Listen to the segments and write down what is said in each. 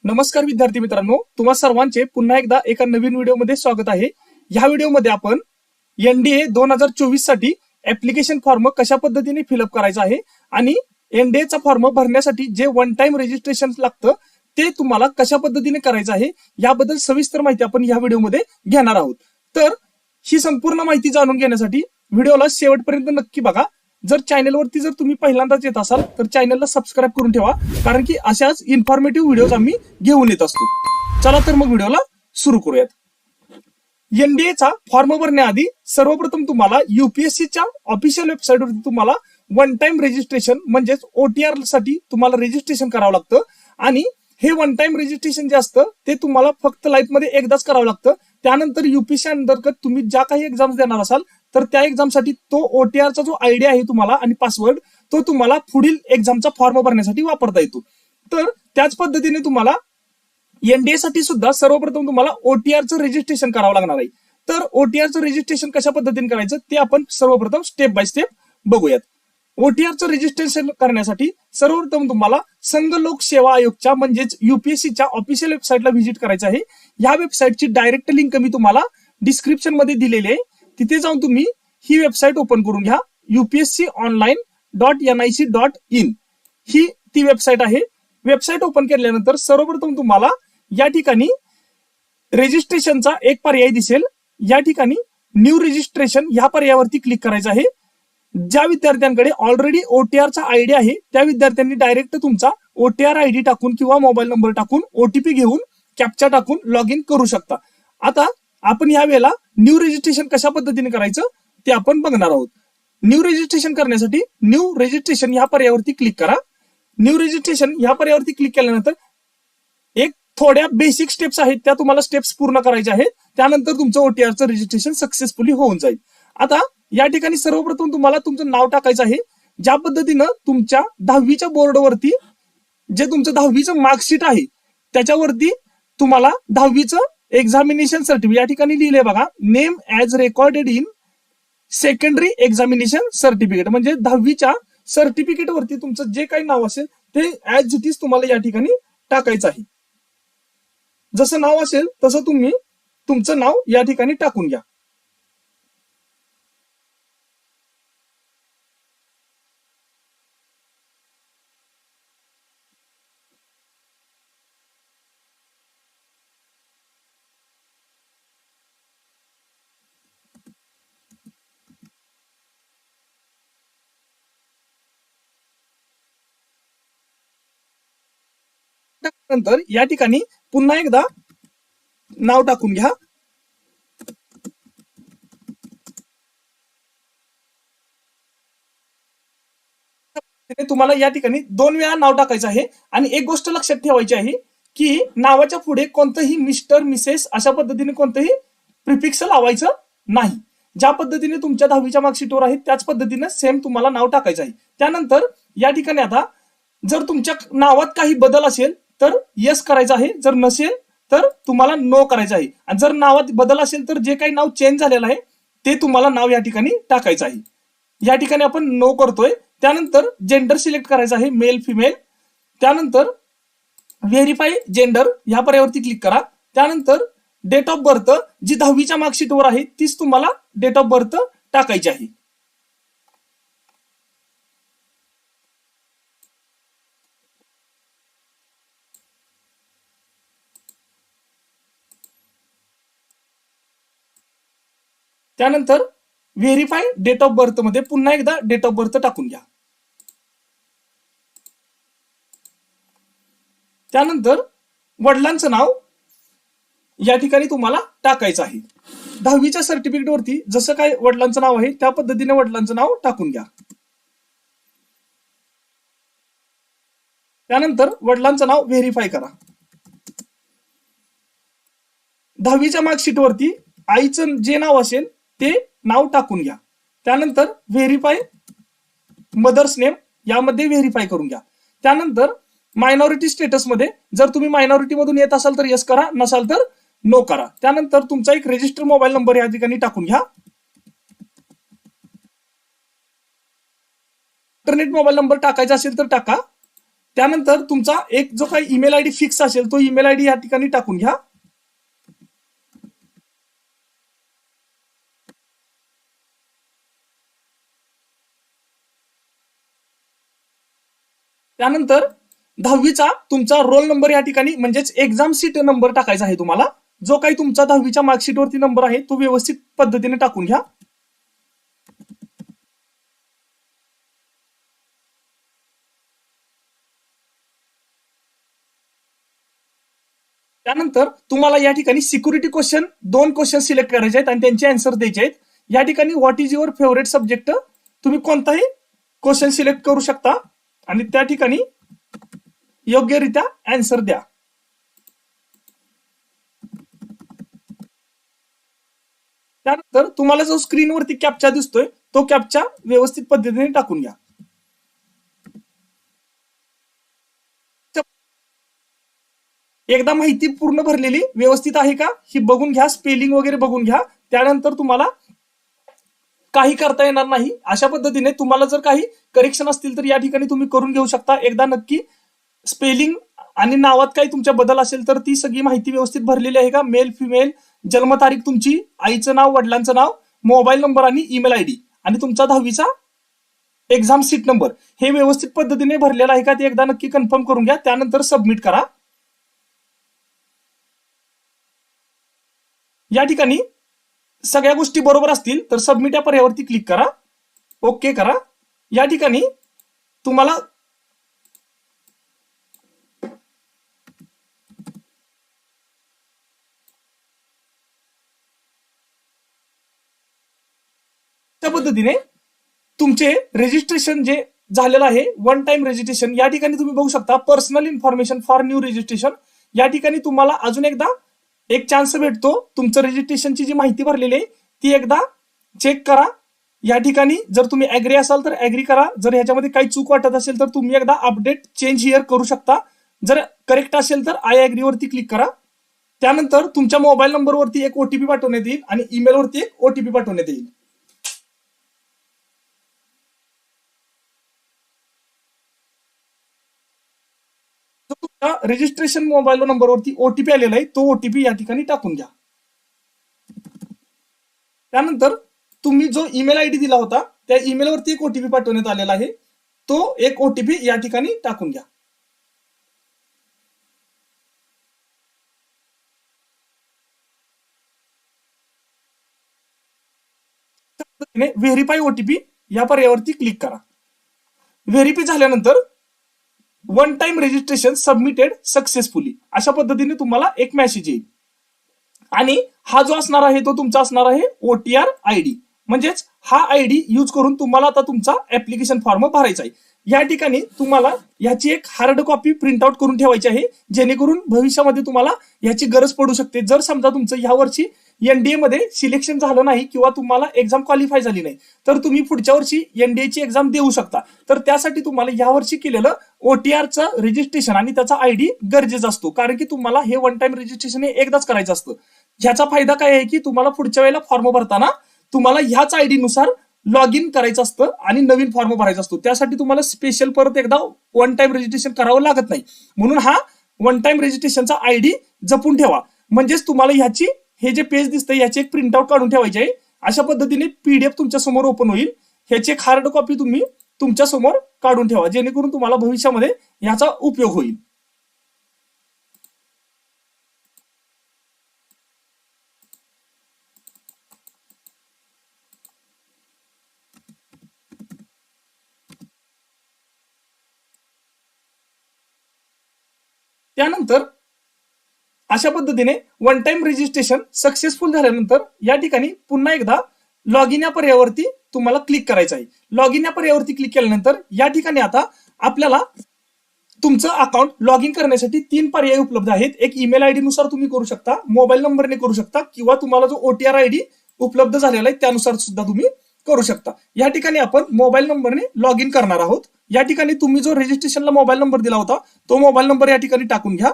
नमस्कार विद्यार्थी मित्रांनो, तुम्हा सर्वांचे पुन्हा एकदा एका नवीन व्हिडिओमध्ये स्वागत आहे। ह्या व्हिडिओमध्ये आपण एनडीए 2024 साठी ऍप्लिकेशन फॉर्म कशा पद्धतीने फिलअप करायचा आहे आणि एनडीए चा फॉर्म भरण्यासाठी जे वन टाइम रजिस्ट्रेशन लागतं ते तुम्हाला कशा पद्धतीने करायचं आहे याबद्दल सविस्तर माहिती आपण ह्या व्हिडिओमध्ये घेणार आहोत। तर ही संपूर्ण माहिती जाणून घेण्यासाठी व्हिडिओला शेवटपर्यंत नक्की बघा। जर चॅनलवरती जर तुम्ही पहिल्यांदाच येत असाल तर चॅनलला सबस्क्राईब करून ठेवा, कारण की अशाच इन्फॉर्मेटिव्ह व्हिडिओज आम्ही घेऊन येत असतो। चला तर मग व्हिडिओला सुरू करूयात। एनडीए चा फॉर्म भरण्याआधी सर्वप्रथम तुम्हाला यूपीएससीच्या ऑफिशियल वेबसाईटवरती तुम्हाला वन टाइम रजिस्ट्रेशन म्हणजेच ओटीआर साठी तुम्हाला रजिस्ट्रेशन करावं लागतं आणि हे वन टाइम रजिस्ट्रेशन जे असतं ते तुम्हाला फक्त लाईफ मध्ये एकदाच करावं लागतं। त्यानंतर यूपीएससी अंतर्गत तुम्ही ज्या काही एक्झाम्स देणार असाल तर त्या एक्झामसाठी तो ओटीआरचा जो आयडी आहे तुम्हाला आणि पासवर्ड तो तुम्हाला पुढील एक्झामचा फॉर्म भरण्यासाठी वापरता येतो। तर त्याच पद्धतीने तुम्हाला एनडीए साठी सुद्धा सर्वप्रथम तुम्हाला ओटीआरचं रजिस्ट्रेशन करावं लागणार आहे। तर ओटीआरचं रजिस्ट्रेशन कशा पद्धतीने करायचं ते आपण सर्वप्रथम स्टेप बाय स्टेप बघूयात। ओटीआरचं रजिस्ट्रेशन करण्यासाठी सर्वप्रथम तुम्हाला संघ लोक सेवा आयोगच्या म्हणजेच यूपीएससीच्या ऑफिशियल वेबसाईटला व्हिजिट करायचं आहे। या वेबसाईटची डायरेक्ट लिंक मी तुम्हाला डिस्क्रिप्शन मध्ये दिलेली आहे, तिथे जाऊन तुम्ही ही वेबसाईट ओपन करून घ्या। upsconline.nic.in ही ती वेबसाईट आहे। वेबसाईट ओपन केल्यानंतर सर्वप्रथम तुम्हाला या ठिकाणी रजिस्ट्रेशनचा एक पर्याय दिसेल। या ठिकाणी न्यू रजिस्ट्रेशन या पर्यायावरती क्लिक करायचं आहे। ज्या विद्यार्थ्यांकडे ऑलरेडी ओटीआरचा आयडी आहे त्या विद्यार्थ्यांनी डायरेक्ट तुमचा ओटीआर आयडी टाकून किंवा मोबाईल नंबर टाकून ओटीपी घेऊन कॅप्चा टाकून लॉग इन करू शकता। आता आपण या वेळेला न्यू रजिस्ट्रेशन कशा पद्धतीने करायचं ते आपण बघणार आहोत। न्यू रजिस्ट्रेशन करण्यासाठी न्यू रजिस्ट्रेशन या पर्यायावरती क्लिक करा। न्यू रजिस्ट्रेशन या पर्यायावरती क्लिक केल्यानंतर एक थोड्या बेसिक स्टेप्स आहेत त्या तुम्हाला स्टेप्स पूर्ण करायच्या आहेत, त्यानंतर तुमचं ओटीआरचं रजिस्ट्रेशन सक्सेसफुली होऊन जाईल। आता या ठिकाणी सर्वप्रथम तुम्हाला तुमचं नाव टाकायचं आहे। ज्या पद्धतीनं तुमच्या 10वीच्या बोर्डवरती जे तुमचं 10वीचं मार्कशीट आहे त्याच्यावरती तुम्हाला 10वीचं एक्झामिनेशन सर्टिफिकेट या ठिकाणी लिहिले बघा, name as recorded in secondary examination certificate, म्हणजे 10वीच्या सर्टिफिकेट वरती तुमचं जे काही नाव असेल ते ऍज इट इज तुम्हाला या ठिकाणी टाकायचं आहे। जसं नाव असेल तसं तुम्ही तुमचं नाव या ठिकाणी टाकून घ्या। नंतर या ठिकाणी पुन्हा एकदा नाव टाकून घ्या। तुम्हाला या ठिकाणी 2 वेळा नाव टाकायचं आहे आणि एक गोष्ट लक्षात ठेवायची आहे की नावाच्या पुढे कोणतंही मिस्टर मिसेस अशा पद्धतीने कोणतंही प्रिफिक्स लावायचं नाही। ज्या पद्धतीने तुमच्या 10वीच्या मार्कशीटवर आहे त्याच पद्धतीने सेम तुम्हाला नाव टाकायचं आहे। त्यानंतर या ठिकाणी आता जर तुमच्या नावात काही बदल असेल तर यस करायचं आहे, जर नसेल तर तुम्हाला नो करायचं आहे। आणि जर नावात बदल असेल तर जे काही नाव चेंज झालेलं आहे ते तुम्हाला नाव या ठिकाणी टाकायचं आहे। या ठिकाणी आपण नो करतोय। त्यानंतर जेंडर सिलेक्ट करायचं आहे, मेल फिमेल। त्यानंतर व्हेरीफाय जेंडर या पर्यायावरती क्लिक करा। त्यानंतर डेट ऑफ बर्थ जी 10वीच्या मार्कशीटवर आहे तीच तुम्हाला डेट ऑफ बर्थ टाकायची आहे। त्यानंतर व्हेरीफाय डेट ऑफ बर्थ मध्ये पुन्हा एकदा डेट ऑफ बर्थ टाकून घ्या। त्यानंतर वडिलांचं नाव या ठिकाणी तुम्हाला टाकायचं आहे। 10वीच्या सर्टिफिकेट वरती जसं काय वडिलांचं नाव आहे त्या पद्धतीने वडिलांचं नाव टाकून घ्या। त्यानंतर वडिलांचं नाव व्हेरीफाय करा। 10वीच्या मार्कशीट वरती आईचं जे नाव असेल ते नाव टाकून घ्या। त्यानंतर व्हेरीफाय मदर्स नेम यामध्ये व्हेरीफाय करून घ्या। त्यानंतर मायनॉरिटी स्टेटस मध्ये जर तुम्ही मायनॉरिटी मधून येत असाल तर यस करा, नसाल तर नो करा। त्यानंतर तुमचा एक रजिस्टर मोबाईल नंबर या ठिकाणी टाकून घ्या। इंटरनेट मोबाईल नंबर टाकायचा असेल तर टाका, त्यानंतर तुमचा एक जो काही ईमेल आयडी फिक्स असेल तो ईमेल आयडी या ठिकाणी टाकून घ्या. त्यानंतर 10वीचा तुमचा रोल नंबर या ठिकाणी म्हणजेच एक्झाम सीट नंबर टाकायचा आहे तुम्हाला. जो काही तुमचा 10वीच्या मार्कशीट वरती नंबर आहे तो व्यवस्थित पद्धतीने टाकून घ्या. त्यानंतर तुम्हाला या ठिकाणी सिक्युरिटी क्वेश्चन 2 क्वेश्चन सिलेक्ट करायचे आहेत आणि त्यांचे आन्सर द्यायचे आहेत. या ठिकाणी what is your favourite subject तुम्ही कोणताही क्वेश्चन सिलेक्ट करू शकता आणि त्या ठिकाणी योग्यरित्या आन्सर द्या. त्यानंतर तुम्हाला जो स्क्रीनवरती कॅप्चा दिसतोय तो कॅप्चा व्यवस्थित पद्धतीने टाकून घ्या. एकदा माहिती पूर्ण भरलेली व्यवस्थित आहे का ही बघून घ्या, स्पेलिंग वगैरे बघून घ्या. त्यानंतर तुम्हाला काही करता येणार नाही. अशा पद्धतीने तुम्हाला जर काही करेक्शन असतील तर या ठिकाणी तुम्ही करून घेऊ शकता. एकदा नक्की स्पेलिंग आणि नावात काही तुमच्या बदल असेल तर ती सगळी माहिती व्यवस्थित भरलेली आहे का, मेल फिमेल, जन्मतारीख तुमची, आईचं नाव, वडिलांचं नाव, मोबाईल नंबर आणि ईमेल आयडी आणि तुमचा 10वीचा एक्झाम सीट नंबर हे व्यवस्थित पद्धतीने भरलेला आहे का ते एकदा नक्की कन्फर्म करून घ्या. त्यानंतर सबमिट करा. या ठिकाणी सगळ्या गोष्टी बरोबर असतील तर सबमिट या पर्यायावरती क्लिक करा, ओके करा. या ठिकाणी तुम्हाला त्या पद्धतीने तुमचे रजिस्ट्रेशन जे झालेलं आहे वन टाइम रजिस्ट्रेशन या ठिकाणी तुम्ही बघू शकता. Personal information for new registration या ठिकाणी तुम्हाला अजून एकदा एक चान्स भेटतो. तुमचं रजिस्ट्रेशनची जी माहिती भरलेली आहे ती एकदा चेक करा. या ठिकाणी जर तुम्ही ऍग्री असाल तर ऍग्री करा. जर ह्याच्यामध्ये काही चूक वाटत असेल तर तुम्ही एकदा अपडेट चेंज हिअर करू शकता. जर करेक्ट असेल तर आय ऍग्री वरती क्लिक करा. त्यानंतर तुमच्या मोबाईल नंबरवरती एक ओटीपी पाठवण्यात येईल आणि ईमेल वरती एक ओटीपी पाठवण्यात येईल. रजिस्ट्रेशन मोबाईल नंबरवरती ओटीपी आलेला आहे तो ओटीपी या ठिकाणी टाकून घ्या. त्यानंतर तुम्ही जो ईमेल आयडी दिला होता त्या ईमेलवरती एक ओटीपी पाठवण्यात आलेला आहे तो एक ओटीपी या ठिकाणी टाकून घ्या. व्हेरीफाय ओटीपी या पर्यायावरती क्लिक करा. व्हेरीफाय झाल्यानंतर one time registration submitted successfully अशा पद्धतीने तुम्हाला एक मेसेज येईल आणि हा जो असणार आहे तो तुमचा असणार आहे ओटीआर आयडी. म्हणजेच हा आयडी यूज करून तुम्हाला आता तुमचा ऍप्लिकेशन फॉर्म भरायचा आहे. या ठिकाणी तुम्हाला याची एक हार्ड कॉपी प्रिंट आउट करून ठेवायची आहे जेणेकरून भविष्यामध्ये तुम्हाला याची गरज पडू शकते. जर समजा तुमचं यावर्षी एनडीए मध्ये सिलेक्शन झालं नाही किंवा तुम्हाला एक्झाम क्वालिफाय झाली नाही तर तुम्ही पुढच्या वर्षी एनडीए ची एक्झाम देऊ शकता. तर त्यासाठी तुम्हाला यावर्षी केलेलं ओटीआरचं रजिस्ट्रेशन आणि त्याचा आयडी गरजेचा असतो. कारण की तुम्हाला हे वन टाइम रजिस्ट्रेशन हे एकदाच करायचं असतं. ह्याचा फायदा काय आहे की तुम्हाला पुढच्या वेळेला फॉर्म भरताना तुम्हाला ह्याच आयडी नुसार लॉग इन करायचं असतं आणि नवीन फॉर्म भरायचा असतो. त्यासाठी तुम्हाला स्पेशल परत एकदा वन टाइम रजिस्ट्रेशन करावं लागत नाही. म्हणून हा वन टाइम रजिस्ट्रेशनचा आयडी जपून ठेवा. म्हणजेच तुम्हाला ह्याची हे जे पेज दिसतंय याची एक प्रिंटआउट काढून ठेवायची आहे. अशा पद्धतीने पीडीएफ तुमच्या समोर ओपन होईल. ह्याची एक हार्ड कॉपी तुम्ही तुमच्या समोर काढून ठेवा जेणेकरून तुम्हाला भविष्यामध्ये याचा उपयोग होईल. त्यानंतर अशा पद्धतीने वन टाइम रजिस्ट्रेशन सक्सेसफुल झाल्यानंतर या ठिकाणी पुन्हा एकदा लॉग इन या पर्यायावरती तुम्हाला क्लिक करायचं आहे. लॉग इन या पर्यायावरती क्लिक केल्यानंतर या ठिकाणी आता आपल्याला तुमचं अकाउंट लॉग इन करण्यासाठी 3 पर्याय उपलब्ध आहेत. एक ईमेल आयडी नुसार तुम्ही करू शकता, मोबाईल नंबरने करू शकता किंवा तुम्हाला जो ओटीआर आयडी उपलब्ध झालेला आहे त्यानुसार सुद्धा तुम्ही करू शकता. या ठिकाणी आपण मोबाईल नंबरने लॉग इन करणार आहोत. या ठिकाणी तुम्ही जो रजिस्ट्रेशनला मोबाईल नंबर दिला होता तो मोबाईल नंबर या ठिकाणी टाकून घ्या.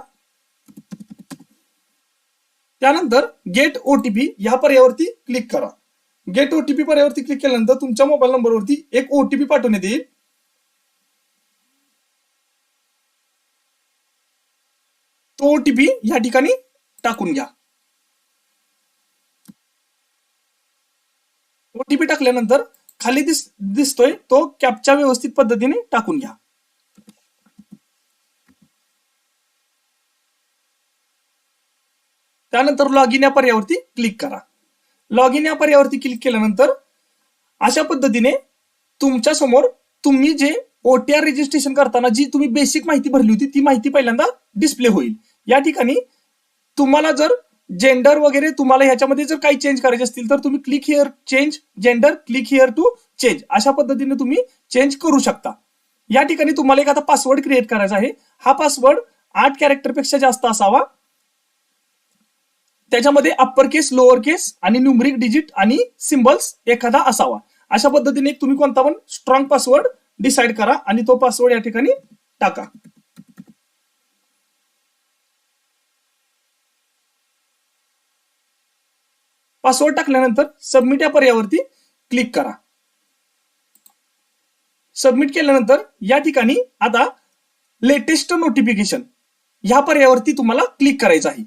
त्यानंतर गेट ओटीपी या पर्यायावरती क्लिक करा. गेट ओटीपी पर्यायावरती क्लिक केल्यानंतर तुमच्या मोबाईल नंबरवरती एक ओटीपी पाठवण्यात येईल. तो ओटीपी या ठिकाणी टाकून घ्या. ओटीपी टाकल्यानंतर खाली दिसतोय तो कॅप्चा व्यवस्थित पद्धतीने टाकून घ्या. त्यानंतर लॉग इन या पर्यायावरती क्लिक करा. लॉग इन या पर्यायावरती क्लिक केल्यानंतर अशा पद्धतीने तुमच्या समोर तुम्ही जे ओटीआर रजिस्ट्रेशन करताना जी तुम्ही बेसिक माहिती भरली होती ती माहिती पहिल्यांदा डिस्प्ले होईल. या ठिकाणी तुम्हाला जर जेंडर वगैरे तुम्हाला ह्याच्यामध्ये जर काही चेंज करायचे असतील तर तुम्ही click here change gender, click here to change अशा पद्धतीने तुम्ही चेंज करू शकता. या ठिकाणी तुम्हाला एक आता पासवर्ड क्रिएट करायचा आहे. हा पासवर्ड 8 कॅरेक्टर पेक्षा जास्त असावा. त्याच्यामध्ये अप्पर केस, लोअर केस आणि न्यूमरिक डिजिट आणि सिम्बल्स एखादा असावा. अशा पद्धतीने तुम्ही कोणता पण स्ट्रॉंग पासवर्ड डिसाइड करा आणि तो पासवर्ड या ठिकाणी टाका. पासवर्ड टाकल्यानंतर सबमिट या पर्यायावरती क्लिक करा. सबमिट केल्यानंतर या ठिकाणी आता लेटेस्ट नोटिफिकेशन ह्या पर्यायावरती तुम्हाला क्लिक करायचं आहे.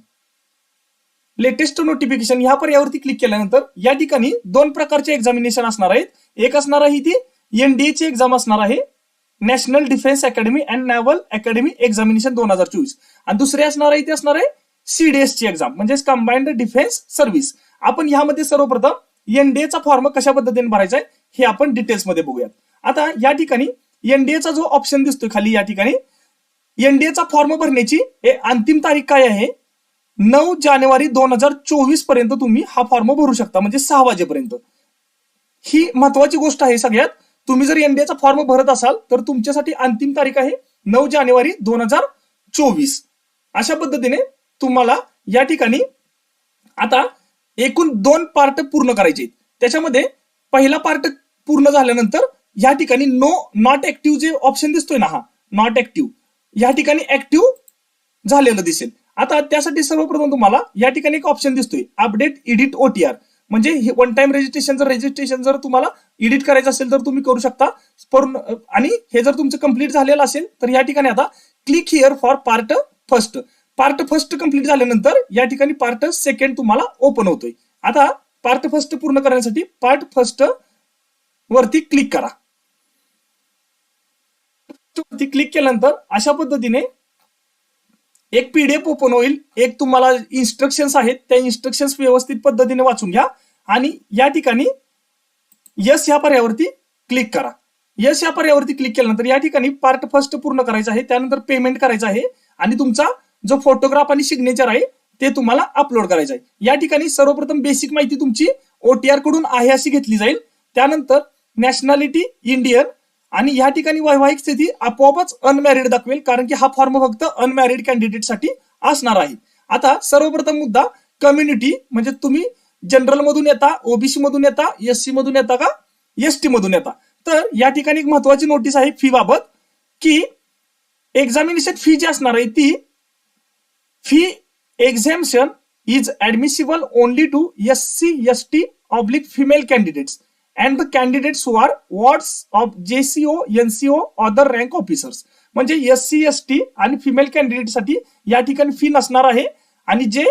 लेटेस्ट नोटिफिकेशन ह्या पर्यायावरती क्लिक केल्यानंतर या ठिकाणी 2 प्रकारचे एक्झामिनेशन असणार आहेत. एक असणार आहे ती एनडीए ची एक्झाम असणार आहे, national defence academy and naval academy examination 2024 आणि दुसरे असणार आहे ते असणार आहे सीडीएस ची एक्झाम म्हणजे कंबाइंड डिफेन्स सर्व्हिस. आपण ह्यामध्ये सर्वप्रथम एनडीए चा फॉर्म कशा पद्धतीने भरायचा आहे हे आपण डिटेल्स मध्ये बघूयात. आता या ठिकाणी एनडीएचा जो ऑप्शन दिसतोय खाली या ठिकाणी एनडीएचा फॉर्म भरण्याची अंतिम तारीख काय आहे 9 जानेवारी 2024 पर्यंत तुम्ही हा फॉर्म भरू शकता म्हणजे 6 वाजेपर्यंत. ही महत्वाची गोष्ट आहे सगळ्यात. तुम्ही जर एनडीएचा फॉर्म भरत असाल तर तुमच्यासाठी अंतिम तारीख आहे 9 जानेवारी 2024. अशा पद्धतीने तुम्हाला या ठिकाणी आता एकूण 2 पार्ट पूर्ण करायचे. त्याच्यामध्ये पहिला पार्ट पूर्ण झाल्यानंतर या ठिकाणी नॉट ऍक्टिव्ह जे ऑप्शन दिसतोय ना हा नॉट ऍक्टिव्ह या ठिकाणी ऍक्टिव्ह झालेलं दिसेल. आता त्यासाठी सर्वप्रथम तुम्हाला या ठिकाणी एक ऑप्शन दिसतोय अपडेट एडिट ओटीआर म्हणजे वन टाइम रजिस्ट्रेशन जर तुम्हाला एडिट करायचं असेल तर तुम्ही करू शकता. आणि हे जर तुमचं कंप्लीट झालेलं असेल तर या ठिकाणी आता click here for part first complete झाल्यानंतर या ठिकाणी पार्ट सेकंड तुम्हाला ओपन होतोय. आता पार्ट फर्स्ट पूर्ण करण्यासाठी पार्ट फर्स्ट वरती क्लिक करा. वरती क्लिक केल्यानंतर अशा पद्धतीने एक पीडीएफ ओपन होईल. एक तुम्हाला इन्स्ट्रक्शन्स आहेत त्या इन्स्ट्रक्शन्स व्यवस्थित पद्धतीने वाचून घ्या आणि या ठिकाणी यस या पर्यायावरती क्लिक करा. यस या पर्यायावरती क्लिक केल्यानंतर या ठिकाणी पार्ट फर्स्ट पूर्ण करायचं आहे, त्यानंतर पेमेंट करायचं आहे आणि तुमचा जो फोटोग्राफ आणि सिग्नेचर आहे ते तुम्हाला अपलोड करायचं आहे. या ठिकाणी सर्वप्रथम बेसिक माहिती तुमची ओटीआर कडून आहे अशी घेतली जाईल. त्यानंतर नॅशनॅलिटी इंडियन आणि या ठिकाणी वैवाहिक स्थिती आपोआपच अनमॅरिड दाखवेल कारण की हा फॉर्म फक्त अनमॅरिड कॅन्डिडेट साठी असणार आहे. आता सर्वप्रथम मुद्दा कम्युनिटी म्हणजे तुम्ही जनरल मधून येता, ओबीसी मधून येता, एससी मधून येता का एसटी मधून येता. तर या ठिकाणी एक महत्वाची नोटीस आहे फी बाबत की एक्झामिनेशन फी जी असणार आहे ती fee examination is admissible only to SC ST oblique female candidates and the candidates who are wards of JCO, NCO, other rank officers. म्हणजे एससी एसटी आणि फिमेल कॅन्डिडेट साठी या ठिकाणी फी नसणार आहे आणि जे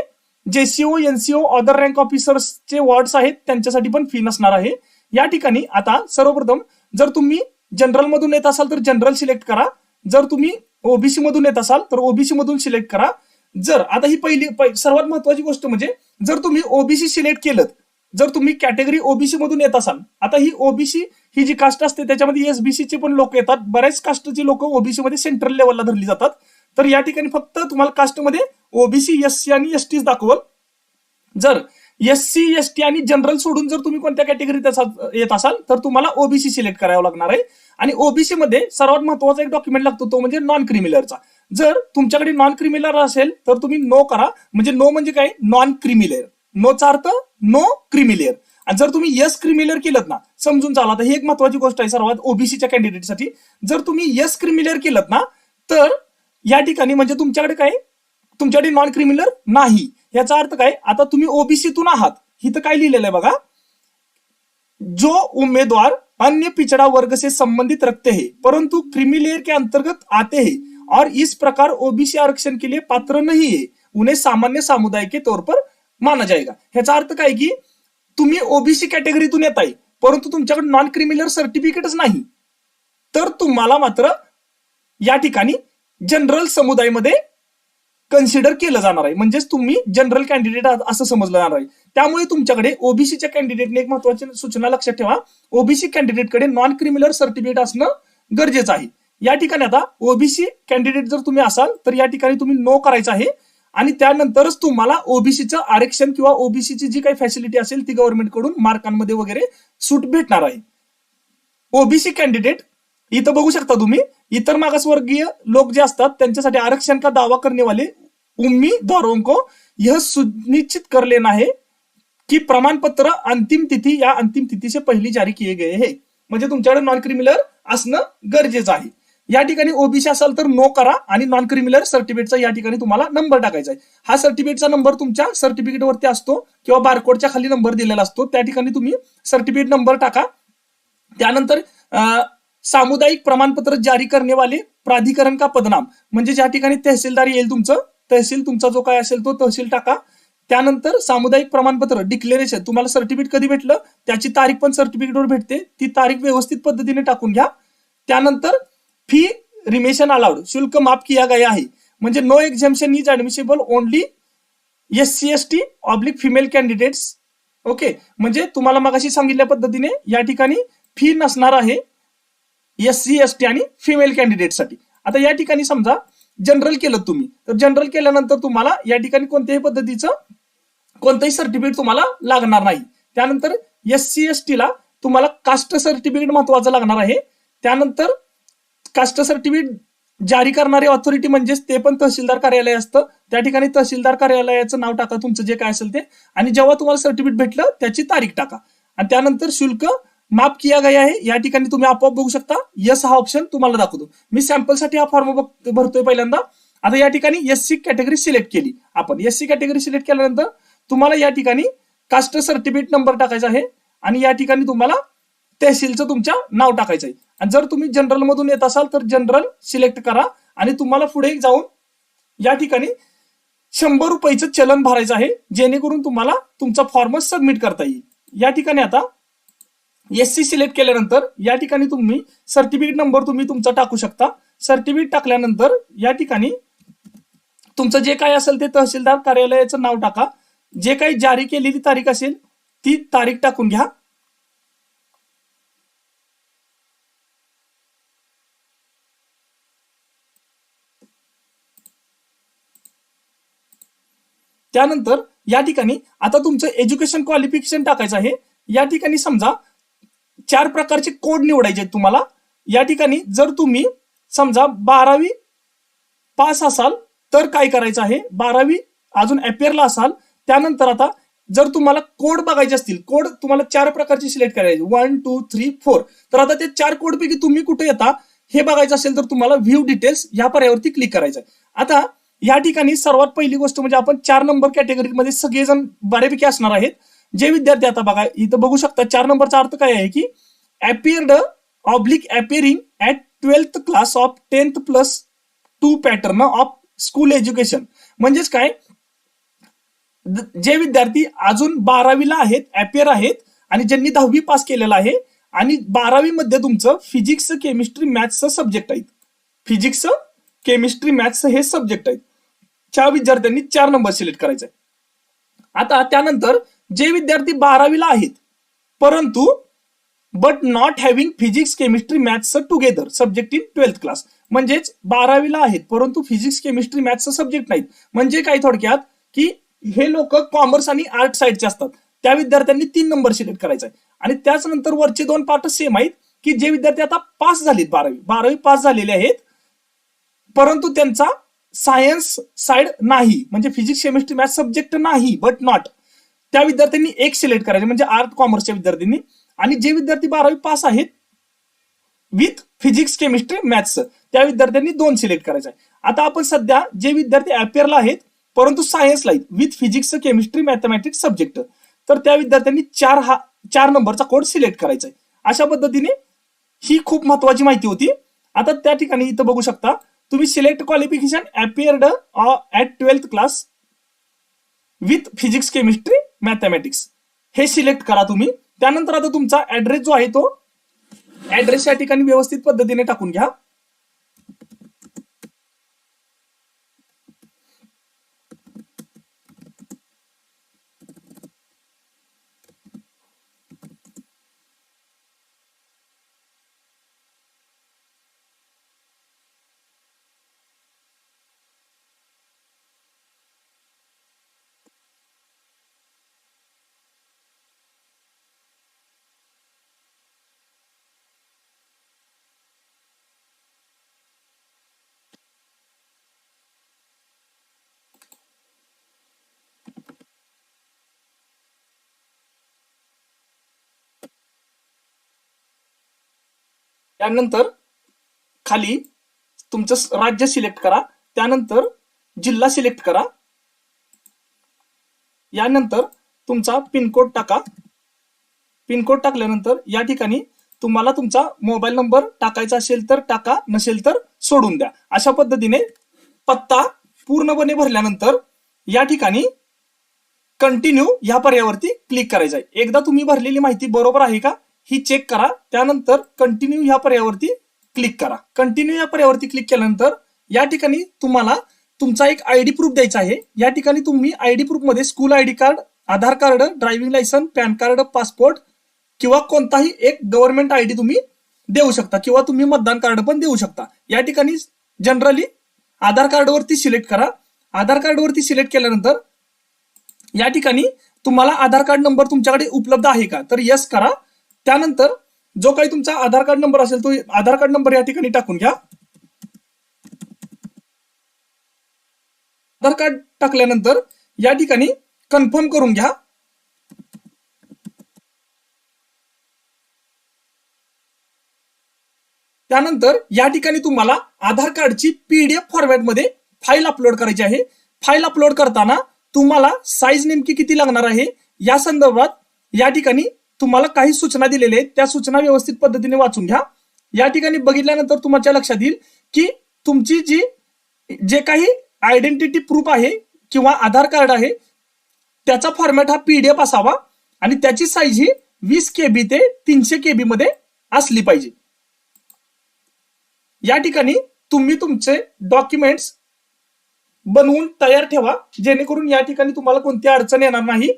जेसीओ एनसीओ अदर रँक ऑफिसर्सचे वॉर्ड्स आहेत त्यांच्यासाठी पण फी नसणार आहे. या ठिकाणी आता सर्वप्रथम जर तुम्ही जनरल मधून येत असाल तर जनरल सिलेक्ट करा, जर तुम्ही ओबीसी मधून येत असाल तर ओबीसी मधून सिलेक्ट करा. जर आता ही पहिली सर्वात महत्वाची गोष्ट म्हणजे जर तुम्ही ओबीसी सिलेक्ट केलं, जर तुम्ही कॅटेगरी ओबीसी मधून येत असाल, आता ही ओबीसी ही जी कास्ट असते त्याच्यामध्ये एसबीसी चे पण लोक येतात, बऱ्याच कास्टची लोक ओबीसी मध्ये सेंट्रल लेवलला धरली जातात. तर या ठिकाणी फक्त तुम्हाला कास्टमध्ये ओबीसी एससी आणि एसटी दाखवल. जर एससी एसटी आणि जनरल सोडून जर तुम्ही कोणत्या कॅटेगरीत येत असाल तर तुम्हाला ओबीसी सिलेक्ट करावं लागणार आहे. आणि ओबीसी मध्ये सर्वात महत्वाचा एक डॉक्युमेंट लागतो तो म्हणजे नॉन क्रिमिलरचा. जर तुमच्याकडे नॉन क्रिमिलर असेल तर तुम्ही नो करा. म्हणजे नो म्हणजे काय नॉन क्रिमिलर, नोचा अर्थ नो क्रिमिलेअर. आणि जर तुम्ही यस क्रिमिलेअर केलं ना समजून चाला, तर ही एक महत्वाची गोष्ट आहे सर्वात ओबीसीच्या कॅन्डिडेटसाठी. जर तुम्ही यस क्रिमिलेअर केलं ना तर या ठिकाणी म्हणजे तुमच्याकडे नॉन क्रिमिनल नाही. याचा अर्थ काय, आता तुम्ही ओबीसीतून आहात, इथं काय लिहिलेलं आहे बघा, जो उम्मीदवार अन्य पिछड़ा वर्ग से संबंधित रखते हैं परंतु क्रिमिलेयर के अंतर्गत आते हैं और इस प्रकार ओबीसी आरक्षण के लिए पात्र नहीं है, उन्हें सामान्य समुदाय के तौर पर माना जाएगा. ह्याचा अर्थ काय की तुम्ही ओबीसी कॅटेगरीतून येत आहे परंतु तुमच्याकडे नॉन क्रिमिनल सर्टिफिकेटच नाही, तर तुम्हाला मात्र या ठिकाणी जनरल समुदायामध्ये कन्सिडर केलं जाणार आहे, म्हणजेच तुम्ही जनरल कॅन्डिडेट असं समजलं जाणार आहे. त्यामुळे तुमच्याकडे ओबीसीच्या कॅन्डिडेटने एक महत्वाची सूचना लक्षात ठेवा, ओबीसी कॅन्डिडेटकडे नॉन क्रिमिनल सर्टिफिकेट असणं गरजेचं आहे. या ठिकाणी आता ओबीसी कॅन्डिडेट जर तुम्ही असाल तर या ठिकाणी तुम्ही नो करायचं आहे आणि त्यानंतरच तुम्हाला ओबीसीचं आरक्षण किंवा ओबीसीची जी काही फॅसिलिटी असेल ती गव्हर्नमेंट कडून मार्कांमध्ये वगैरे सूट भेटणार आहे. ओबीसी कॅन्डिडेट इथं बघू शकता तुम्ही, इतर मागासवर्गीय लोक जे असतात त्यांच्यासाठी आरक्षण का दावा करने वाले उम्मीदवारों को यह सुनिश्चित कर लेना है की प्रमाण पत्र अंतिम तिथी या अंतिम तिथी से पहले जारी किए गए हैं. म्हणजे तुमच्याकडे नॉन क्रिमिनल असणं गरजेचं आहे. या ठिकाणी ओबीसी असाल तर नो करा आणि नॉन क्रिमिनल सर्टिफिकेटचा या ठिकाणी तुम्हाला नंबर टाकायचा आहे. हा सर्टिफिकेटचा नंबर तुमच्या सर्टिफिकेटवरती असतो किंवा बारकोडच्या खाली नंबर दिलेला असतो, त्या ठिकाणी तुम्ही सर्टिफिकेट नंबर टाका. त्यानंतर सामुदायिक प्रमाणपत्र जारी करने वाले प्राधिकरण का पदनाम, म्हणजे ज्या ठिकाणी तहसीलदार येईल तुमचं, तहसील तुमचा जो काय असेल तो तहसील टाका. त्यानंतर सामुदायिक प्रमाणपत्र डिक्लेरेशन, तुम्हाला सर्टिफिकेट कधी भेटलं त्याची तारीख पण सर्टिफिकेटवर भेटते, ती तारीख व्यवस्थित पद्धतीने टाकून घ्या. त्यानंतर फी रिमेशन अलाउड, शुल्क माफ किया गया आहे, म्हणजे no exemption is admissible only SC ST oblique female candidates. Okay, म्हणजे तुम्हाला मगाशी सांगितल्या पद्धतीने या ठिकाणी फी नसणार आहे SC ST आणि फिमेल कॅन्डिडेटसाठी. आता या ठिकाणी समजा जनरल केलं तुम्ही, तर जनरल केल्यानंतर तुम्हाला या ठिकाणी कोणत्याही पद्धतीचं कोणतंही सर्टिफिकेट तुम्हाला लागणार नाही. त्यानंतर SC ST ला तुम्हाला कास्ट सर्टिफिकेट महत्वाचं लागणार आहे. त्यानंतर कास्ट सर्टिफिकेट जारी करणारी ऑथॉरिटी म्हणजेच ते पण तहसीलदार कार्यालय असतं, त्या ठिकाणी तहसीलदार कार्यालयाचं नाव टाका तुमचं जे काय असेल ते, आणि जेव्हा तुम्हाला सर्टिफिकेट भेटलं त्याची तारीख टाका. आणि त्यानंतर शुल्क माफ किया गया आहे, या ठिकाणी तुम्ही आपोआप बघू शकता, यस हा ऑप्शन तुम्हाला दाखवतो. मी सॅम्पलसाठी हा फॉर्म भरतोय पहिल्यांदा. आता या ठिकाणी SC कॅटेगरी सिलेक्ट केली आपण. SC कॅटेगरी सिलेक्ट केल्यानंतर तुम्हाला या ठिकाणी कास्ट सर्टिफिकेट नंबर टाकायचा आहे आणि या ठिकाणी तुम्हाला तहसीलचं तुमच्या नाव टाकायचं आहे. आणि जर तुम्ही जनरल मधून येत असाल तर जनरल सिलेक्ट करा आणि तुम्हाला पुढे जाऊन या ठिकाणी 100 रुपयाचं चलन भरायचं आहे, जेणेकरून तुम्हाला तुमचा फॉर्म सबमिट करता येईल. या ठिकाणी आता SC सिलेक्ट केल्यानंतर या ठिकाणी तुम्ही सर्टिफिकेट नंबर तुम्ही तुमचा टाकू शकता. सर्टिफिकेट टाकल्यानंतर या ठिकाणी तुमचं जे काय असेल ते तहसीलदार कार्यालयाचं नाव टाका, जे काही जारी केलेली तारीख असेल ती तारीख टाकून घ्या. त्यानंतर या ठिकाणी आता तुमचं एज्युकेशन क्वालिफिकेशन टाकायचं आहे. या ठिकाणी समजा 4 प्रकारचे कोड निवडायचे आहेत तुम्हाला. या ठिकाणी जर तुम्ही समजा 12वी पास असाल तर काय करायचं आहे, 12वी अजून अपियरला असाल, त्यानंतर आता जर तुम्हाला कोड बघायचे असतील, कोड तुम्हाला 4 प्रकारचे सिलेक्ट करायचे, 1 2 3 4. तर आता ते 4 कोड पैकी तुम्ही कुठे येता हे बघायचं असेल तर तुम्हाला व्ह्यू डिटेल्स या पर्यायावरती क्लिक करायचं आहे. आता या ठिकाणी सर्वात पहिली गोष्ट म्हणजे आपण 4 नंबर कॅटेगरीमध्ये सगळेजण बऱ्यापैकी असणार आहेत. जे विद्यार्थी आता बघा इथं बघू शकता 4 नंबरचा अर्थ काय आहे की appeared oblique appearing at 12th class of 10th+2 pattern of school education. म्हणजेच काय, जे विद्यार्थी अजून 12वीला आहेत, अपियर आहेत आणि ज्यांनी 10वी पास केलेलं आहे आणि 12वी मध्ये तुमचं फिजिक्स केमिस्ट्री मॅथ्स सब्जेक्ट आहेत, फिजिक्स केमिस्ट्री मॅथ्स हे सब्जेक्ट आहेत, त्या विद्यार्थ्यांनी 4 नंबर सिलेक्ट करायचा आहे. आता त्यानंतर जे विद्यार्थी 12वीला आहेत परंतु but not having physics chemistry maths together subject in 12th class, म्हणजेच 12वीला आहेत परंतु फिजिक्स केमिस्ट्री मॅथ्स सब्जेक्ट नाहीत. म्हणजे काय थोडक्यात की हे लोक कॉमर्स आणि आर्ट साईडचे असतात, त्या विद्यार्थ्यांनी 3 नंबर सिलेक्ट करायचा आहे. आणि त्याच नंतर वरचे 2 पार्ट सेम आहेत की जे विद्यार्थी आता पास झालेत, 12वी पास झालेले आहेत परंतु त्यांचा सायन्स साइड नाही, म्हणजे फिजिक्स केमिस्ट्री मॅथ्स सब्जेक्ट नाही बट नॉट, त्या विद्यार्थ्यांनी 1 सिलेक्ट करायचे, म्हणजे आर्ट कॉमर्सच्या विद्यार्थ्यांनी. आणि जे विद्यार्थी 12वी पास आहेत विथ फिजिक्स केमिस्ट्री मॅथ्स त्या विद्यार्थ्यांनी 2 सिलेक्ट करायचं आहे. आता आपण सध्या जे विद्यार्थी अपियरला आहेत परंतु सायन्सला आहेत with physics chemistry mathematics subject, तर त्या विद्यार्थ्यांनी 4 नंबरचा कोड सिलेक्ट करायचा आहे. अशा पद्धतीने ही खूप महत्वाची माहिती होती. आता त्या ठिकाणी इथं बघू शकता तुम्ही select qualification appeared at 12th class with physics chemistry mathematics हे सिलेक्ट करा तुम्ही. त्यानंतर आता तुमचा ऍड्रेस जो आहे तो ऍड्रेस या ठिकाणी व्यवस्थित पद्धतीने टाकून घ्या. त्यानंतर खाली तुमचं राज्य सिलेक्ट करा. त्यानंतर जिल्हा सिलेक्ट करा. यानंतर तुमचा पिनकोड टाका. पिनकोड टाकल्यानंतर या ठिकाणी तुम्हाला तुमचा मोबाईल नंबर टाकायचा असेल तर टाका, नसेल तर सोडून द्या. अशा पद्धतीने पत्ता पूर्णपणे भरल्यानंतर या ठिकाणी कंटिन्यू या पर्यायावरती क्लिक करायचं आहे. एकदा तुम्ही भरलेली माहिती बरोबर आहे का ही चेक करा. त्यानंतर कंटिन्यू या पर्यायावरती क्लिक करा. कंटिन्यू या पर्यायावरती क्लिक केल्यानंतर या ठिकाणी तुम्हाला तुमचा एक आयडी प्रूफ द्यायचा आहे. या ठिकाणी तुम्ही आयडी प्रूफ मध्ये school ID card, Aadhaar card, driving licence, PAN card, passport किंवा कोणताही एक गव्हर्नमेंट आयडी तुम्ही देऊ शकता किंवा तुम्ही मतदान कार्ड पण देऊ शकता. या ठिकाणी जनरली आधार कार्डवरती सिलेक्ट करा. आधार कार्डवरती सिलेक्ट केल्यानंतर या ठिकाणी तुम्हाला आधार कार्ड नंबर तुमच्याकडे उपलब्ध आहे का तर यस करा. त्यानंतर जो काही तुमचा आधार कार्ड नंबर असेल तो आधार कार्ड नंबर या ठिकाणी टाकून घ्या. आधार कार्ड टाकल्यानंतर या ठिकाणी कन्फर्म करून घ्या. त्यानंतर या ठिकाणी तुम्हाला आधार कार्डची पीडीएफ फॉर्मॅटमध्ये फाईल अपलोड करायची आहे. फाईल अपलोड करताना तुम्हाला साईज नेमकी किती लागणार आहे या संदर्भात या ठिकाणी तुम्हाला काही सूचना दिलेल्या आहेत. त्या सूचना व्यवस्थित पद्धतीने वाचून घ्या. या ठिकाणी बघितल्यानंतर तुमच्या लक्षात येईल की तुमची जे काही आयडेंटिटी प्रूफ आहे किंवा आधार कार्ड आहे त्याचा फॉर्मॅट हा पीडीएफ असावा आणि त्याची साईज ही 20 KB ते 300 KB मध्ये असली पाहिजे. या ठिकाणी तुम्ही तुमचे डॉक्युमेंट्स बनवून तयार ठेवा जेणेकरून या ठिकाणी तुम्हाला कोणती अडचण येणार नाही.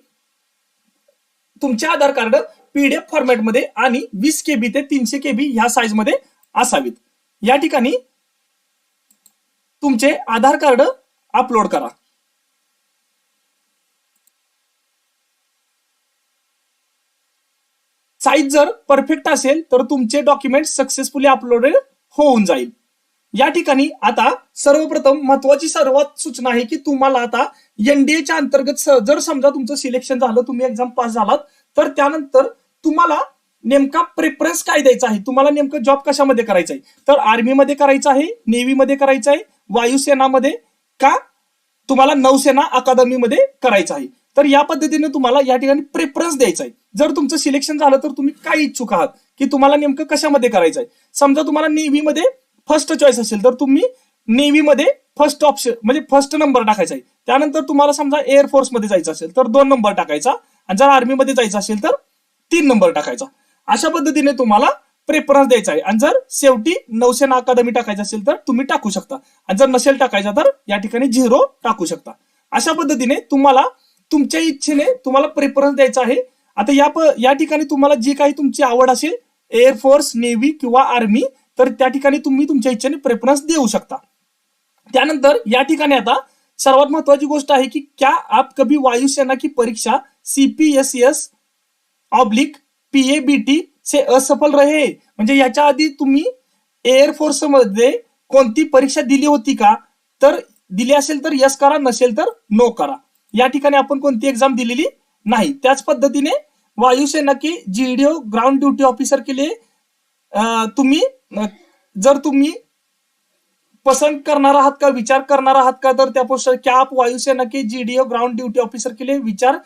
तुमचे आधार कार्ड पीडीएफ फॉर्मॅटमध्ये आणि 20 KB ते 300 KB ह्या साईज मध्ये असावीत. या ठिकाणी तुमचे आधार कार्ड अपलोड करा. साईज जर परफेक्ट असेल तर तुमचे डॉक्युमेंट सक्सेसफुली अपलोडेड होऊन जाईल. या ठिकाणी आता सर्वप्रथम महत्वाची सर्वात सूचना आहे की तुम्हाला आता एनडीएच्या अंतर्गत जर समजा तुमचं सिलेक्शन झालं, तुम्ही एक्झाम पास झालात तर त्यानंतर तुम्हाला नेमका प्रेफरन्स काय द्यायचा आहे, तुम्हाला नेमकं जॉब कशामध्ये करायचा आहे तर आर्मीमध्ये करायचा आहे, नेव्हीमध्ये करायचा आहे, वायुसेनामध्ये का तुम्हाला नौसेना अकादमीमध्ये करायचं आहे. तर या पद्धतीने तुम्हाला या ठिकाणी प्रेफरन्स द्यायचा आहे. जर तुमचं सिलेक्शन झालं तर तुम्ही काय इच्छुक आहात की तुम्हाला नेमकं कशामध्ये करायचं आहे. समजा तुम्हाला नेव्हीमध्ये फर्स्ट चॉईस असेल तर तुम्ही नेव्हीमध्ये फर्स्ट ऑप्शन म्हणजे फर्स्ट नंबर टाकायचा आहे. त्यानंतर तुम्हाला समजा एअरफोर्स मध्ये जायचं असेल तर 2 नंबर टाकायचा आणि जर आर्मीमध्ये जायचं असेल तर 3 नंबर टाकायचा. अशा पद्धतीने तुम्हाला प्रेफरन्स द्यायचा आहे. आणि जर शेवटी नौसेना अकादमी टाकायचं असेल तर तुम्ही टाकू शकता आणि जर नसेल टाकायचा तर या ठिकाणी 0 टाकू शकता. अशा पद्धतीने तुम्हाला तुमच्या इच्छेने तुम्हाला प्रेफरन्स द्यायचा आहे. आता या ठिकाणी तुम्हाला जी काही तुमची आवड असेल एअरफोर्स, नेव्ही किंवा आर्मी तर त्या ठिकाणी तुम्ही तुमच्या इच्छेने प्रेफरन्स देऊ शकता. त्यानंतर या ठिकाणी आता सर्वात महत्वाची गोष्ट आहे की क्या आप कभी वायुसेना की परीक्षा CPSS PABT से असफल रहे म्हणजे याच्या आधी तुम्ही एअरफोर्स मध्ये कोणती परीक्षा दिली होती का तर दिली असेल तर यस करा, नसेल तर नो करा. या ठिकाणी आपण कोणती एक्झाम दिलेली नाही. त्याच पद्धतीने वायुसेना की GDO ग्राउंड ड्यूटी ऑफिसर के लिए तुम्ही जर तुम्ही पसंद करना आहात का, विचार करना आहात का तर त्या पोस्ट क्या आप वायुसेना के GDO ग्राउंड ड्यूटी ऑफिसर के लिए विचार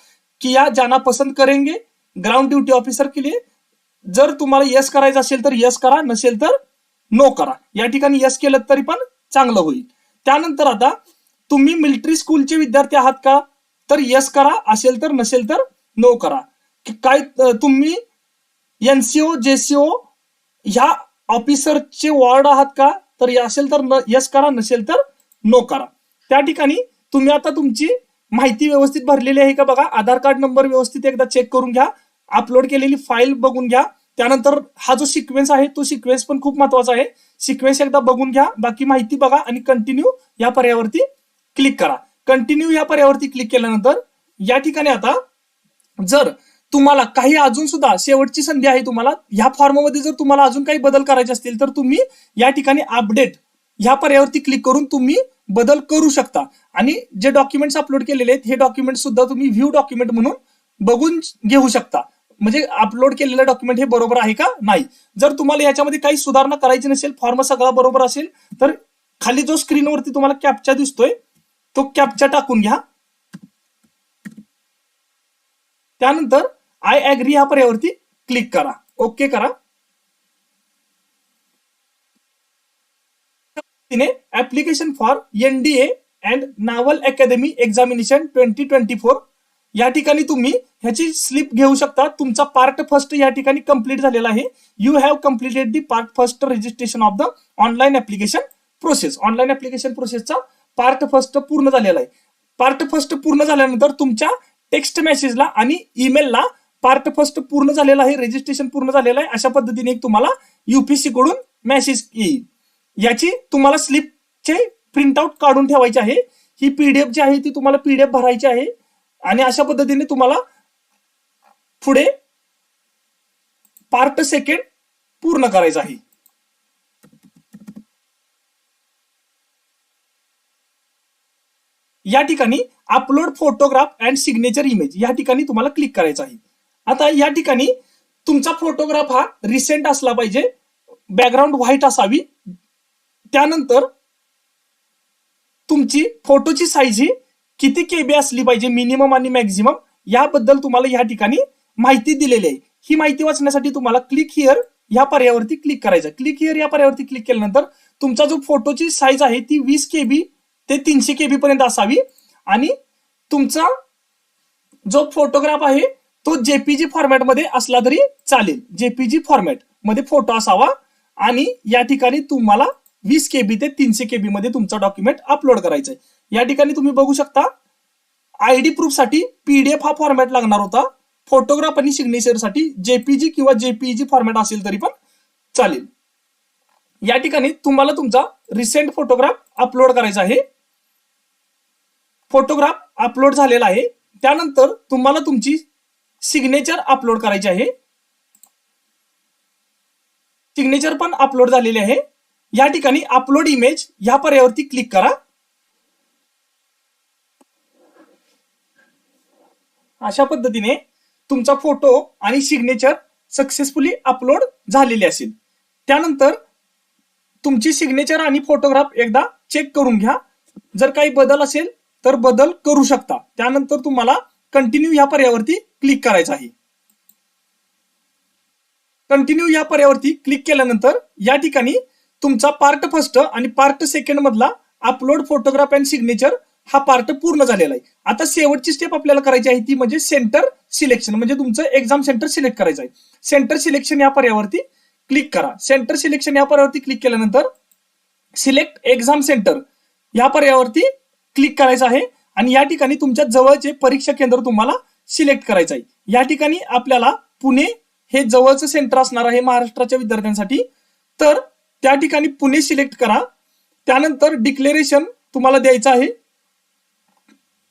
किया जाना पसंद करेंगे ग्राउंड ड्यूटी ऑफिसर के लिए. जर तुम्हाला यस करायचं असेल तर यस करा, नसेल तर नो करा. या ठिकाणी यस केलं तरी पण चांगलं होईल. त्यानंतर आता तुम्ही मिलिटरी स्कूलचे विद्यार्थी आहात का, तर यस करा, असेल तर, नसेल तर नो करा. काय तुम्ही एनसीओ जेसीओ ह्या ऑफिसरचे वॉर्ड आहात का, तर असेल तर यस करा, नसेल तर नो करा. त्या ठिकाणी तुम्ही आता तुमची माहिती व्यवस्थित भरलेली आहे का बघा. आधार कार्ड नंबर व्यवस्थित एकदा चेक करून घ्या, अपलोड केलेली फाईल बघून घ्या. त्यानंतर हा जो सिक्वेन्स आहे तो सिक्वेन्स पण खूप महत्वाचा आहे. सिक्वेन्स एकदा बघून घ्या, बाकी माहिती बघा आणि कंटिन्यू या पर्यायावरती क्लिक करा. कंटिन्यू या पर्यायावरती क्लिक केल्यानंतर या ठिकाणी आता जर तुम्हाला काही अजून सुद्धा शेवटची संधी आहे, तुम्हाला ह्या फॉर्ममध्ये जर तुम्हाला अजून काही बदल करायचे असतील तर तुम्ही या ठिकाणी अपडेट ह्या पर्यायावरती क्लिक करून तुम्ही बदल करू शकता. आणि जे डॉक्युमेंट्स अपलोड केलेले आहेत हे डॉक्युमेंट सुद्धा तुम्ही व्ह्यू डॉक्युमेंट म्हणून बघून घेऊ शकता, म्हणजे अपलोड केलेलं डॉक्युमेंट हे बरोबर आहे का नाही. जर तुम्हाला याच्यामध्ये काही सुधारणा करायची नसेल, फॉर्म सगळा बरोबर असेल, तर खाली जो स्क्रीनवरती तुम्हाला कॅप्चा दिसतोय तो कॅप्चा टाकून घ्या. त्यानंतर आय ऍग्री ह्या पर्यायावरती क्लिक करा, ओके करा. Application for NDA and naval academy examination 2024 या ठिकाणी तुम्ही ह्याची स्लिप घेऊ शकता. तुमचा पार्ट फर्स्ट या ठिकाणी कंप्लीट झालेला आहे. You have completed the part first registration of the online application process. Online application प्रोसेसचा पार्ट फर्स्ट पूर्ण झालेला आहे. पार्ट फर्स्ट पूर्ण झाल्यानंतर तुमच्या टेक्स्ट मेसेजला आणि ईमेलला पार्ट फर्स्ट पूर्ण झालेला आहे, रजिस्ट्रेशन पूर्ण झालेलं आहे अशा पद्धतीने तुम्हाला युपीएससी कडून मेसेज येईल. याची तुम्हाला स्लिपचे प्रिंटआउट काढून ठेवायची आहे. ही पीडीएफ जी आहे ती तुम्हाला पीडीएफ भरायची आहे आणि अशा पद्धतीने तुम्हाला पुढे पार्ट सेकंड पूर्ण करायचा आहे. या ठिकाणी upload photograph and signature image या ठिकाणी तुम्हाला क्लिक करायचं आहे. आता या ठिकाणी तुमचा फोटोग्राफ हा रिसेंट असला पाहिजे, बॅकग्राऊंड व्हाईट असावी. त्यानंतर तुमची फोटोची साईज ही किती केबी असली पाहिजे, मिनिमम आणि मॅक्झिमम, याबद्दल तुम्हाला या ठिकाणी माहिती दिलेली आहे. ही माहिती वाचण्यासाठी तुम्हाला क्लिक हिअर या पर्यायावरती क्लिक करायचं. क्लिक हिअर या पर्यायावरती क्लिक केल्यानंतर तुमचा जो फोटोची साईज आहे ती 20 केबी ते 300 केबी पर्यंत असावी आणि तुमचा जो फोटोग्राफ आहे तो जेपीजी फॉर्मॅटमध्ये असला तरी चालेल. जेपीजी फॉर्मॅट मध्ये फोटो असावा आणि या ठिकाणी तुम्हाला 20 केबी ते 300 केबी मध्ये तुमचा डॉक्युमेंट अपलोड करायचा आहे. या ठिकाणी तुम्ही बघू शकता आयडी प्रूफ साठी पीडीएफ हा फॉर्मॅट लागणार होता. फोटोग्राफ आणि सिग्नेचर साठी जेपीजी किंवा जेपीईजी फॉर्मॅट असेल तरी पण चालेल. या ठिकाणी तुम्हाला तुमचा रिसेंट फोटोग्राफ अपलोड करायचा आहे. फोटोग्राफ अपलोड झालेला आहे. त्यानंतर तुम्हाला तुमची सिग्नेचर अपलोड करायची आहे. सिग्नेचर पण अपलोड झालेली आहे. या ठिकाणी अपलोड इमेज या पर्यायावरती क्लिक करा. अशा पद्धतीने तुमचा फोटो आणि सिग्नेचर सक्सेसफुली अपलोड झालेले असेल. त्यानंतर तुमची सिग्नेचर आणि फोटोग्राफ एकदा चेक करून घ्या. जर काही बदल असेल तर बदल करू शकता. त्यानंतर तुम्हाला कंटिन्यू या पर्यायावरती क्लिक करायचं आहे. कंटिन्यू या पर्यायावरती क्लिक केल्यानंतर या ठिकाणी तुमचा पार्ट फर्स्ट आणि पार्ट सेकंड मधला अपलोड फोटोग्राफ अँड सिग्नेचर हा पार्ट पूर्ण झालेला आहे. आता शेवटची स्टेप आपल्याला करायची आहे ती म्हणजे सेंटर सिलेक्शन, म्हणजे तुमचं एक्झाम सेंटर सिलेक्ट करायचं आहे. सेंटर सिलेक्शन या पर्यायावरती क्लिक करा. सेंटर सिलेक्शन या पर्यायावरती क्लिक केल्यानंतर सिलेक्ट एक्झाम सेंटर या पर्यायावरती क्लिक करायचं आहे आणि या ठिकाणी तुमच्या जवळचे परीक्षा केंद्र तुम्हाला सिलेक्ट करायचं आहे. या ठिकाणी आपल्याला पुणे हे जवळचं सेंटर असणार आहे महाराष्ट्राच्या विद्यार्थ्यांसाठी, तर त्या ठिकाणी पुणे सिलेक्ट करा. त्यानंतर डिक्लेरेशन तुम्हाला द्यायचं आहे.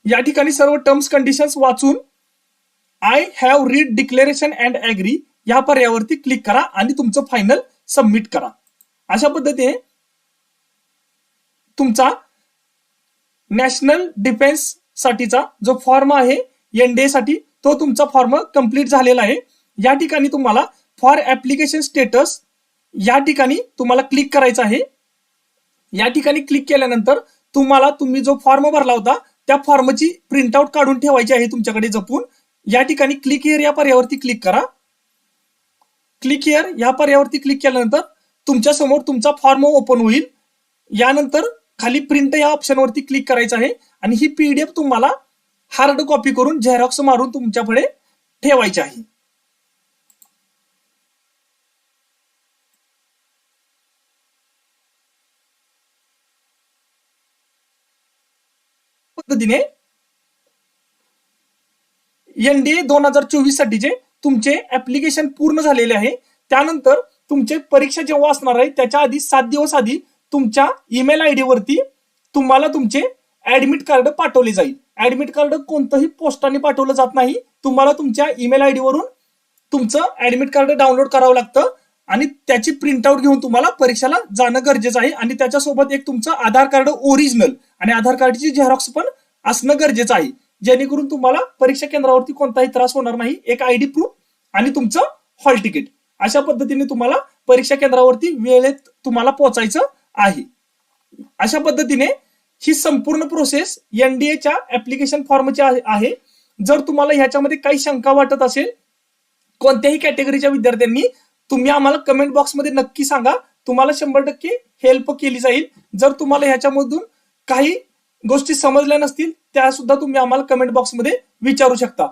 या ठिकाणी सर्व टर्म्स कंडिशन्स वाचून I have read declaration and agree या पर्यायावरती क्लिक करा आणि तुमचं फायनल सबमिट करा. अशा पद्धतीने तुमचा नॅशनल डिफेन्स साठीचा जो फॉर्म आहे एनडीए साठी तो तुमचा फॉर्म कंप्लीट झालेला आहे. या ठिकाणी तुम्हाला फॉर ऍप्लिकेशन स्टेटस या ठिकाणी तुम्हाला क्लिक करायचं आहे. या ठिकाणी क्लिक केल्यानंतर तुम्ही जो फॉर्म भरला होता त्या फॉर्मची प्रिंटआउट काढून ठेवायची आहे तुमच्याकडे जपून. या ठिकाणी क्लिक हिअर या पर्यायावरती क्लिक करा. क्लिक हिअर या पर्यायावरती क्लिक केल्यानंतर तुमच्या समोर तुमचा फॉर्म ओपन होईल. यानंतर खाली प्रिंट या ऑप्शनवरती क्लिक करायचं आहे आणि ही पीडीएफ तुम्हाला हार्ड कॉपी करून झेरॉक्स मारून तुमच्याकडे ठेवायची आहे. पद्धतीने एनडीए 2024 साठीचे तुमचे ऍप्लिकेशन पूर्ण झालेले आहे. त्यानंतर तुमचे परीक्षा जेव्हा असणार आहे त्याच्या आधी 7 दिवस आधी तुमच्या ईमेल आयडी वरती तुम्हाला तुमचे ऍडमिट कार्ड पाठवले जाईल. ऍडमिट कार्ड कोणतंही पोस्टाने पाठवलं जात नाही. तुम्हाला तुमच्या ईमेल आयडी वरून तुमचं ऍडमिट कार्ड डाउनलोड करावं लागतं आणि त्याची प्रिंटआउट घेऊन तुम्हाला परीक्षेला जाणं गरजेचं आहे. आणि त्याच्यासोबत एक तुमचं आधार कार्ड ओरिजिनल आणि आधार कार्डची झेरॉक्स पण असणं गरजेचं आहे, जेणेकरून तुम्हाला परीक्षा केंद्रावरती कोणताही त्रास होणार नाही. एक आयडी प्रूफ आणि तुमचं हॉल तिकीट, अशा पद्धतीने तुम्हाला परीक्षा केंद्रावरती वेळेत तुम्हाला पोहोचायचं आहे. अशा पद्धतीने ही संपूर्ण प्रोसेस एनडीएच्या ऍप्लिकेशन फॉर्मची आहे. जर तुम्हाला ह्याच्यामध्ये काही शंका वाटत असेल कोणत्याही कॅटेगरीच्या विद्यार्थ्यांनी, तुम्ही आम्हाला कमेंट बॉक्समध्ये नक्की सांगा. तुम्हाला 100% हेल्प केली जाईल. जर तुम्हाला ह्याच्यामधून काही गोष्टी समजल्या नसतील त्या सुद्धा तुम्ही आम्हाला कमेंट बॉक्समध्ये विचारू शकता.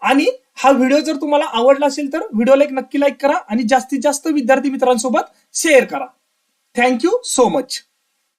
आणि हा व्हिडिओ जर तुम्हाला आवडला असेल तर व्हिडिओला एक नक्की लाईक करा आणि जास्तीत जास्त विद्यार्थी मित्रांसोबत शेअर करा. Thank you so much.